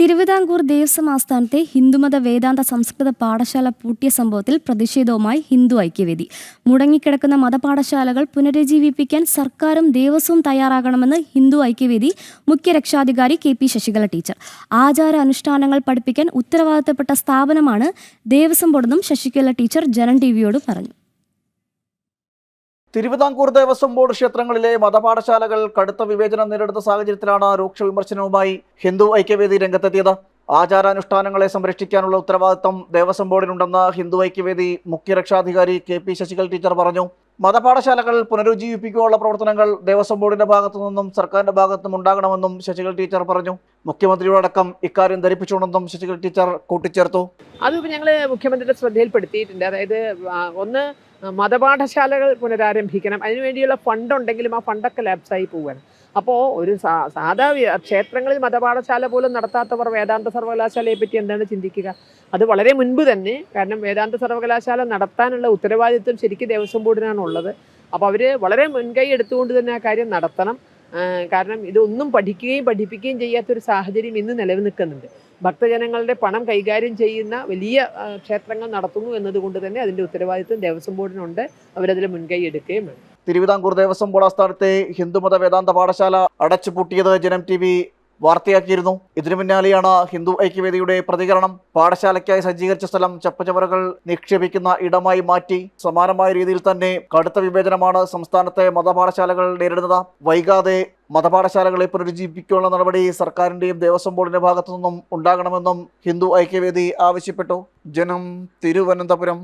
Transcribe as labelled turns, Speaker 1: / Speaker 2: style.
Speaker 1: തിരുവിതാംകൂർ ദേവസ്വം ആസ്ഥാനത്തെ ഹിന്ദുമത വേദാന്ത സംസ്കൃത പാഠശാല പൂട്ടിയ സംഭവത്തിൽ പ്രതിഷേധവുമായി ഹിന്ദു ഐക്യവേദി. മുടങ്ങിക്കിടക്കുന്ന മതപാഠശാലകൾ പുനരുജ്ജീവിപ്പിക്കാൻ സർക്കാരും ദേവസ്വവും തയ്യാറാകണമെന്ന് ഹിന്ദു ഐക്യവേദി മുഖ്യ രക്ഷാധികാരി കെ.പി. ശശികല ടീച്ചർ. ആചാര അനുഷ്ഠാനങ്ങൾ പഠിപ്പിക്കാൻ ഉത്തരവാദിത്തപ്പെട്ട സ്ഥാപനമാണ് ദേവസ്വം ബോർഡെന്നും ശശികല ടീച്ചർ ജനം ടിവിയോട് പറഞ്ഞു.
Speaker 2: തിരുവിതാംകൂർ ദേവസ്വം ബോർഡ് ക്ഷേത്രങ്ങളിലെ മതപാഠശാലകൾ കടുത്ത വിവേചനം നേരിടുന്ന സാഹചര്യത്തിലാണ് രൂക്ഷ വിമർശനവുമായി ഹിന്ദു ഐക്യവേദി രംഗത്തെത്തിയത്. ആചാരാനുഷ്ഠാനങ്ങളെ സംരക്ഷിക്കാനുള്ള ഉത്തരവാദിത്തം ദേവസ്വം ബോർഡിനുണ്ടെന്ന് ഹിന്ദു ഐക്യവേദി മുഖ്യ രക്ഷാധികാരി കെ.പി. ശശികല ടീച്ചർ പറഞ്ഞു. മതപാഠശാലകൾ പുനരുജ്ജീവിപ്പിക്കാനുള്ള പ്രവർത്തനങ്ങൾ ദേവസ്വം ബോർഡിന്റെ ഭാഗത്തു നിന്നും സർക്കാരിന്റെ ഭാഗത്തു നിന്നും ഉണ്ടാകണമെന്നും ശശികല ടീച്ചർ പറഞ്ഞു. മുഖ്യമന്ത്രിയോടക്കം ഇക്കാര്യം ധരിപ്പിച്ചുകൊണ്ടെന്നും ശശികല ടീച്ചർ കൂട്ടിച്ചേർത്തു.
Speaker 3: അതിപ്പോൾ ഞങ്ങൾ മുഖ്യമന്ത്രിയുടെ ശ്രദ്ധയിൽപ്പെടുത്തിയിട്ടുണ്ട്. അതായത് ഒന്ന്, മതപാഠശാലകൾ പുനരാരംഭിക്കണം. അതിനുവേണ്ടിയുള്ള ഫണ്ട് ഉണ്ടെങ്കിലും ആ ഫണ്ടൊക്കെ ലാപ്സായി പോവുകയാണ്. അപ്പോൾ ഒരു സാധാ ക്ഷേത്രങ്ങളിൽ മതപാഠശാല പോലും നടത്താത്തവർ വേദാന്ത സർവകലാശാലയെ പറ്റി എന്താണ് ചിന്തിക്കുക? അത് വളരെ മുൻപ് തന്നെ, കാരണം വേദാന്ത സർവകലാശാല നടത്താനുള്ള ഉത്തരവാദിത്വം ശരിക്കും ദേവസ്വം ബോർഡിനാണ് ഉള്ളത്. അപ്പോൾ അവർ വളരെ മുൻകൈ എടുത്തുകൊണ്ട് തന്നെ ആ കാര്യം നടത്തണം. കാരണം ഇതൊന്നും പഠിപ്പിക്കുകയും ചെയ്യാത്തൊരു സാഹചര്യം ഇന്ന് നിലനിൽക്കുന്നുണ്ട്. ഭക്തജനങ്ങളുടെ പണം കൈകാര്യം ചെയ്യുന്ന വലിയ ക്ഷേത്രങ്ങൾ നടത്തുന്നു എന്നതുകൊണ്ട് തന്നെ അതിൻ്റെ ഉത്തരവാദിത്വം ദേവസ്വം ബോർഡിനുണ്ട്. അവരതിൽ മുൻകൈ എടുക്കുകയും വേണം.
Speaker 2: തിരുവിതാംകൂർ ദേവസ്വം ബോർഡ് ആസ്ഥാനത്തെ ഹിന്ദുമത വേദാന്ത പാഠശാല അടച്ചുപൂട്ടിയത് ജനം TV വാർത്തയാക്കിയിരുന്നു. ഇതിനു പിന്നാലെയാണ് ഹിന്ദു ഐക്യവേദിയുടെ പ്രതികരണം. പാഠശാലയ്ക്കായി സജ്ജീകരിച്ച സ്ഥലം ചപ്പുചവറുകൾ നിക്ഷേപിക്കുന്ന ഇടമായി മാറ്റി. സമാനമായ രീതിയിൽ തന്നെ കടുത്ത വിവേചനമാണ് സംസ്ഥാനത്തെ മതപാഠശാലകൾ നേരിടുന്നത്. വൈകാതെ മതപാഠശാലകളെ പുനരുജ്ജീവിപ്പിക്കാനുള്ള നടപടി സർക്കാരിന്റെയും ദേവസ്വം ബോർഡിന്റെ ഭാഗത്തു നിന്നും ഉണ്ടാകണമെന്നും ഹിന്ദു ഐക്യവേദി ആവശ്യപ്പെട്ടു. ജനം, തിരുവനന്തപുരം.